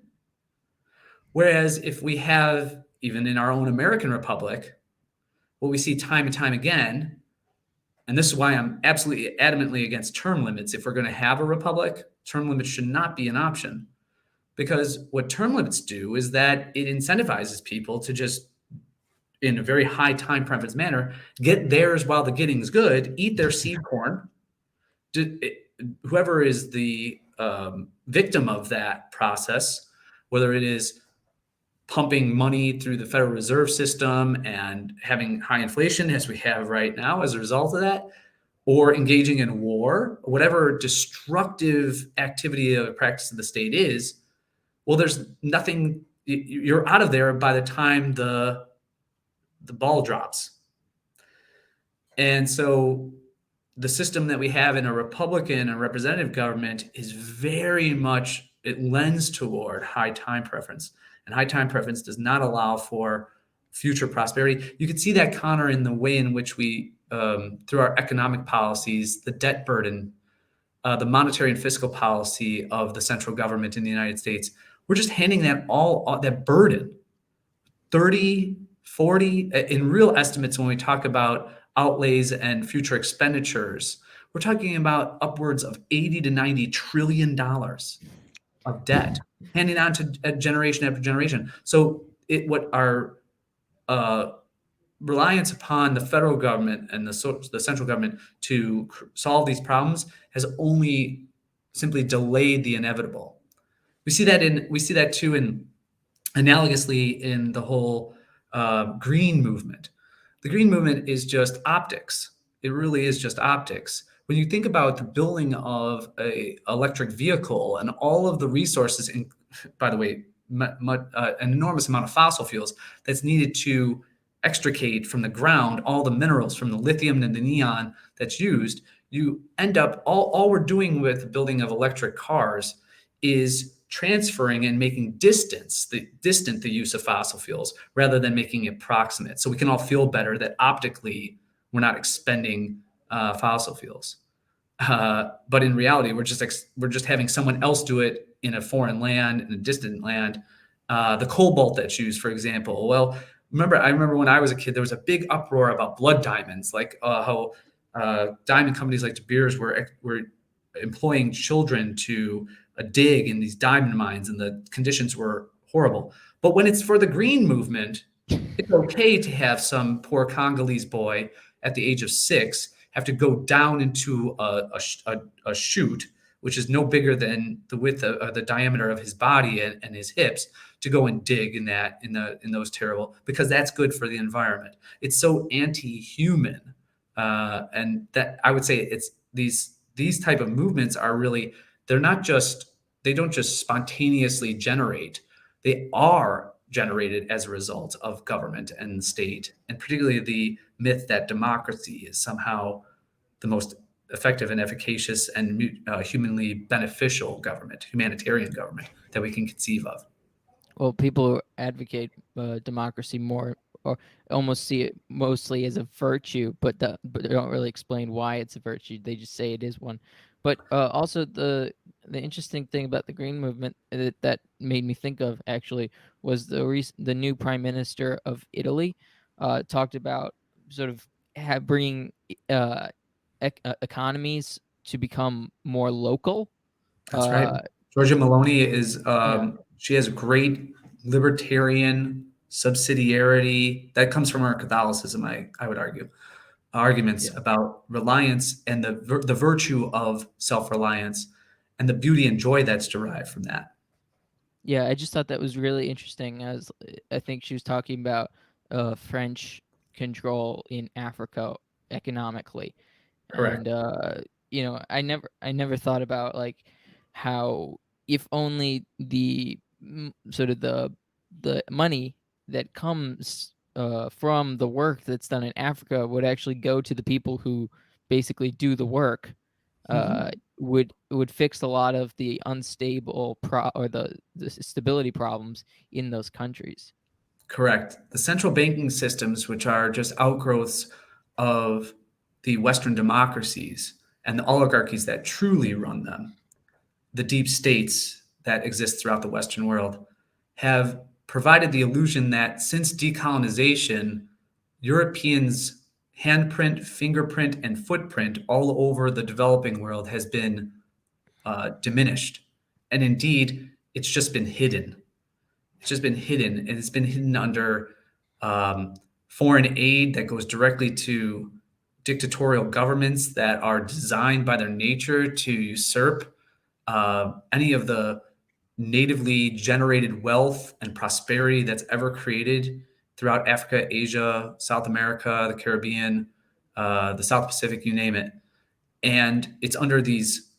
Whereas if we have, even in our own American Republic, what we see time and time again, and this is why I'm absolutely adamantly against term limits. If we're going to have a republic, term limits should not be an option, because what term limits do is that it incentivizes people to just, in a very high time preference manner, get theirs while the getting's good, eat their seed corn. Whoever is the victim of that process, whether it is pumping money through the Federal Reserve System and having high inflation as we have right now as a result of that, or engaging in war, whatever destructive activity of practice of the state is, well, there's nothing, you're out of there by the time the ball drops. And so the system that we have in a Republican and representative government is very much, it lends toward high time preference. And high time preference does not allow for future prosperity. You can see that, Connor, in the way in which we, through our economic policies, the debt burden, the monetary and fiscal policy of the central government in the United States, we're just handing that all that burden, 30, 40, in real estimates when we talk about outlays and future expenditures, we're talking about upwards of 80 to 90 trillion dollars of debt handing on to generation after generation. So what our reliance upon the federal government and the central government to solve these problems has only simply delayed the inevitable. We see that too in analogously in the whole green movement. The green movement is just optics. It really is just optics. When you think about the building of a electric vehicle and all of the resources, by the way, an enormous amount of fossil fuels that's needed to extricate from the ground all the minerals from the lithium and the neon that's used, you end up, all we're doing with the building of electric cars is transferring and making distant the use of fossil fuels rather than making it proximate. So we can all feel better that optically we're not expending fossil fuels. But in reality, we're just having someone else do it in a foreign land, in a distant land. The cobalt that's used, for example. Well, I remember when I was a kid, there was a big uproar about blood diamonds, like how diamond companies like De Beers were employing children to dig in these diamond mines, and the conditions were horrible. But when it's for the green movement, it's okay to have some poor Congolese boy at the age of 6 have to go down into a chute, which is no bigger than the width of the diameter of his body and his hips, to go and dig in those terrible, because that's good for the environment. It's so anti-human, and that I would say it's these type of movements are really, they don't just spontaneously generate. They are generated as a result of government and state, and particularly the myth that democracy is somehow the most effective and efficacious and humanly beneficial government, humanitarian government that we can conceive of. Well, people advocate democracy more, or almost see it mostly as a virtue, but they don't really explain why it's a virtue. They just say it is one. But also the interesting thing about the Green Movement that made me think of actually was the new Prime Minister of Italy talked about sort of bringing economies to become more local. That's right. Georgia Maloney is Yeah. she has great libertarian subsidiarity that comes from our Catholicism. I would argue arguments Yeah. about reliance and the virtue of self-reliance and the beauty and joy that's derived from that. Yeah, I just thought that was really interesting, as I think she was talking about French control in Africa economically. Correct. And I never thought about like how, if only the sort of the money that comes from the work that's done in Africa would actually go to the people who basically do the work, Mhm. would fix a lot of the unstable or the stability problems in those countries. Correct. The central banking systems, which are just outgrowths of the Western democracies and the oligarchies that truly run them, the deep states that exist throughout the Western world, have provided the illusion that since decolonization, Europeans' handprint, fingerprint, and footprint all over the developing world has been diminished. And indeed, it's just been hidden. It's just been hidden, and it's been hidden under foreign aid that goes directly to dictatorial governments that are designed by their nature to usurp any of the natively generated wealth and prosperity that's ever created throughout Africa, Asia, South America, the Caribbean, the South Pacific, you name it. And it's under these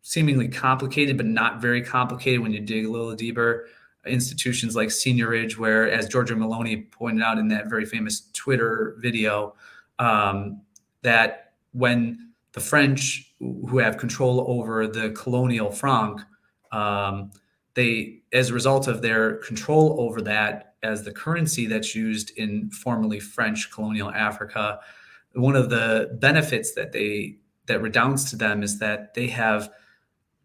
seemingly complicated, but not very complicated when you dig a little deeper, institutions like Seniorage, where, as Giorgio Maloney pointed out in that very famous Twitter video, that when the French, who have control over the colonial franc, they, as a result of their control over that as the currency that's used in formerly French colonial Africa, one of the benefits that redounds to them is that they have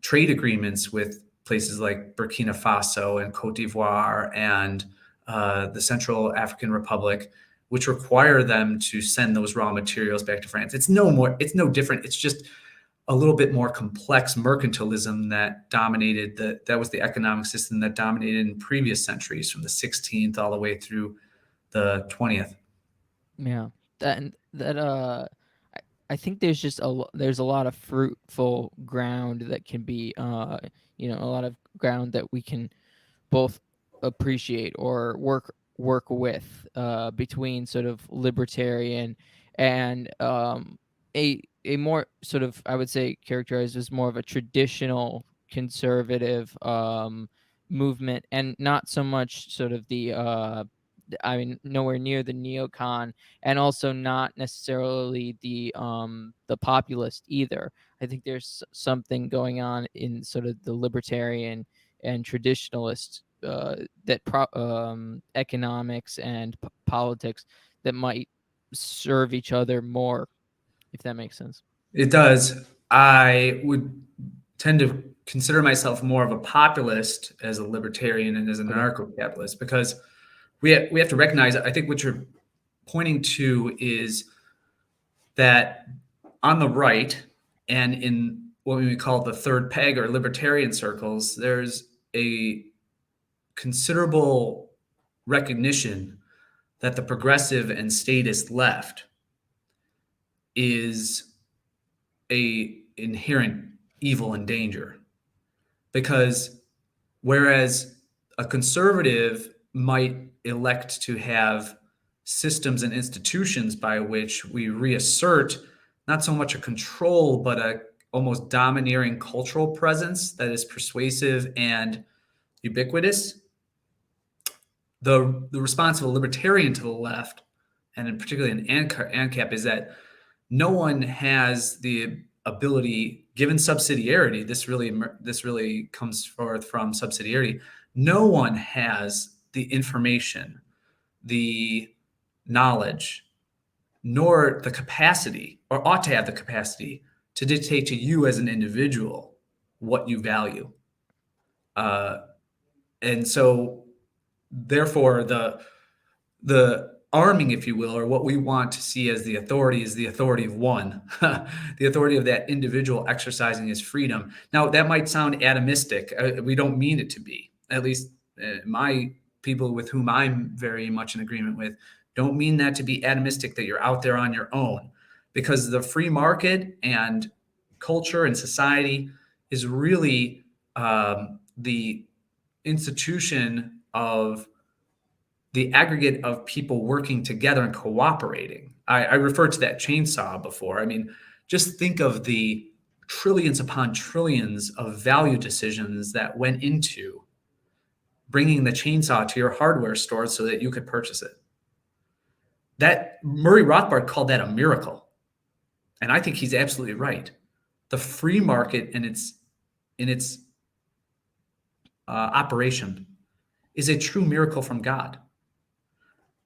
trade agreements with places like Burkina Faso and Cote d'Ivoire and the Central African Republic, which require them to send those raw materials back to France. It's no different. It's just a little bit more complex mercantilism that that was the economic system that dominated in previous centuries, from the 16th all the way through the 20th. Yeah, I think there's just there's a lot of fruitful ground that can be, a lot of ground that we can both appreciate or work with, between sort of libertarian and a more sort of, I would say, characterized as more of a traditional conservative movement, and not so much sort of I mean, nowhere near the neocon, and also not necessarily the populist either. I think there's something going on in sort of the libertarian and traditionalist, economics and politics that might serve each other more, if that makes sense. It does. I would tend to consider myself more of a populist as a libertarian and as an Okay. anarcho-capitalist, because we have to recognize, I think what you're pointing to is that on the right and in what we would call the third peg or libertarian circles, there's a considerable recognition that the progressive and statist left is a inherent evil and danger. Because whereas a conservative might elect to have systems and institutions by which we reassert not so much a control, but a almost domineering cultural presence that is persuasive and ubiquitous, the response of a libertarian to the left, and in particularly an ANCAP, is that no one has the ability, given subsidiarity, this really comes forth from subsidiarity. No one has the information, the knowledge, nor the capacity, or ought to have the capacity, to dictate to you as an individual what you value. And so, therefore, the arming, if you will, or what we want to see as the authority, is the authority of one, the authority of that individual exercising his freedom. Now, that might sound atomistic. We don't mean it to be. At least my people with whom I'm very much in agreement with don't mean that to be atomistic, that you're out there on your own, because the free market and culture and society is really the institution of the aggregate of people working together and cooperating. I referred to that chainsaw before. I mean, just think of the trillions upon trillions of value decisions that went into bringing the chainsaw to your hardware store so that you could purchase it. That Murray Rothbard called that a miracle. And I think he's absolutely right. The free market in its operation is a true miracle from God.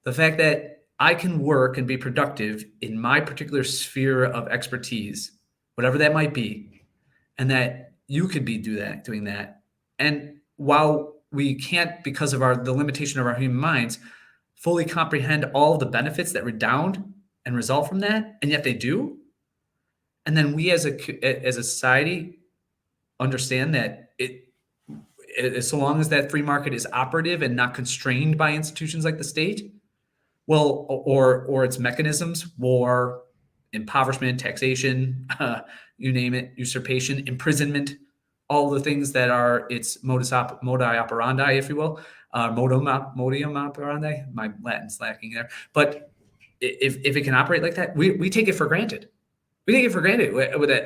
The fact that I can work and be productive in my particular sphere of expertise, whatever that might be, and that you could be doing that. And while we can't, because of the limitation of our human minds, fully comprehend all of the benefits that redound and result from that, and yet they do. And then we as a society understand that so long as that free market is operative and not constrained by institutions like the state, well, or its mechanisms, war, impoverishment, taxation, you name it, usurpation, imprisonment, all the things that are its modi operandi, if you will, modium operandi. My Latin's lacking there, but if it can operate like that, we take it for granted. We take it for granted with it.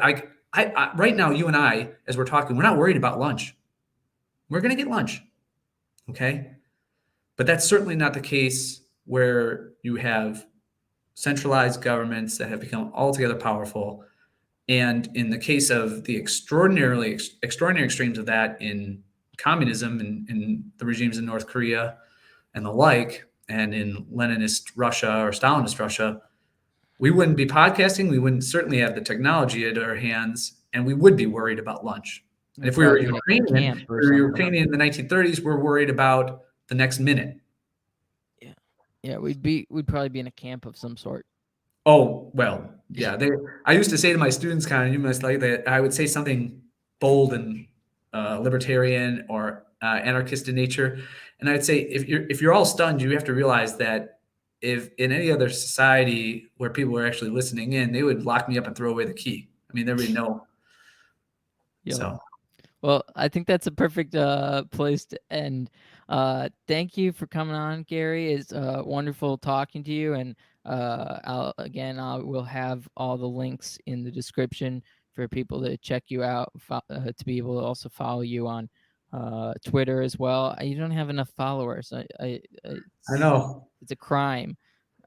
Right now, you and I, as we're talking, we're not worried about lunch. We're going to get lunch, okay? But that's certainly not the case where you have centralized governments that have become altogether powerful. And in the case of the extraordinary extremes of that in communism and in the regimes in North Korea and the like, and in Leninist Russia or Stalinist Russia, we wouldn't be podcasting. We wouldn't certainly have the technology at our hands, and we would be worried about lunch. And We'd if we were probably be in a Ukrainian, camp or we were something. Ukrainian in the 1930s, we're worried about the next minute. Yeah, yeah, we'd probably be in a camp of some sort. Oh, well, yeah. I used to say to my students, kind of, you must like that. I would say something bold and libertarian or anarchist in nature, and I'd say if you're all stunned, you have to realize that if in any other society where people were actually listening in, they would lock me up and throw away the key. I mean, there would be no. Yeah. So Well, I think that's a perfect place to end. Thank you for coming on, Gary. It's wonderful talking to you, and I will have all the links in the description for people to check you out, to be able to also follow you on Twitter as well. You don't have enough followers. I know It's a crime.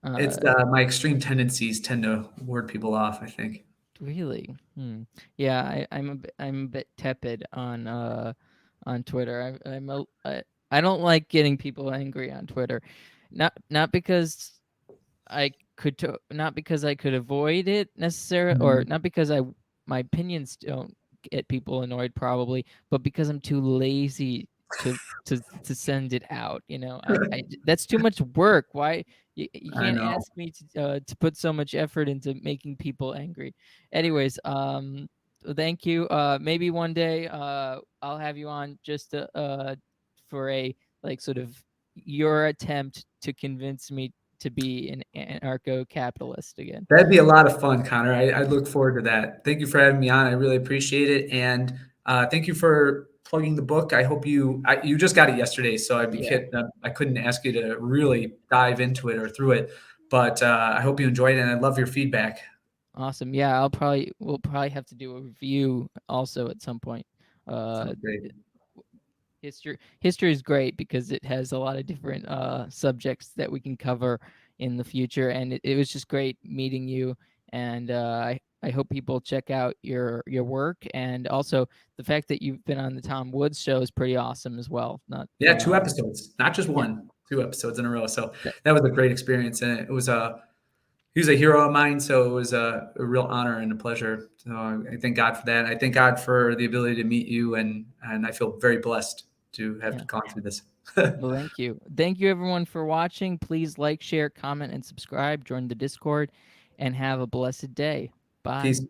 it's my extreme tendencies tend to ward people off, I think. Really? Yeah, I'm a bit tepid on Twitter. I don't like getting people angry on Twitter, not because not because I could avoid it necessarily, or Mhm. not because my opinions don't get people annoyed probably, but because I'm too lazy to to send it out. That's too much work. Why you I can't know. ask me to put so much effort into making people angry. Anyways, thank you. Maybe one day I'll have you on just for a like sort of your attempt to convince me to be an anarcho-capitalist again. That'd be a lot of fun, Connor. I look forward to that. Thank you for having me on. I really appreciate it, and thank you for plugging the book. I hope you just got it yesterday, so Yeah, I couldn't ask you to really dive into it or through it, but I hope you enjoyed it, and I love your feedback. awesome. Yeah, we'll probably have to do a review also at some point. Uh, Sounds great. history is great because it has a lot of different subjects that we can cover in the future, and it was just great meeting you. And I hope people check out your work, and also the fact that you've been on the Tom Woods show is pretty awesome as well. Not Yeah, 2 episodes, not just Yeah, one, 2 episodes in a row. So that, that was a great experience, and it was he was a hero of mine, so it was a real honor and a pleasure. So I thank God for that. I thank God for the ability to meet you, and I feel very blessed to yeah. have gone through this. Well, thank you everyone for watching. Please like, share, comment, and subscribe. Join the Discord, and have a blessed day. Bye. Peace.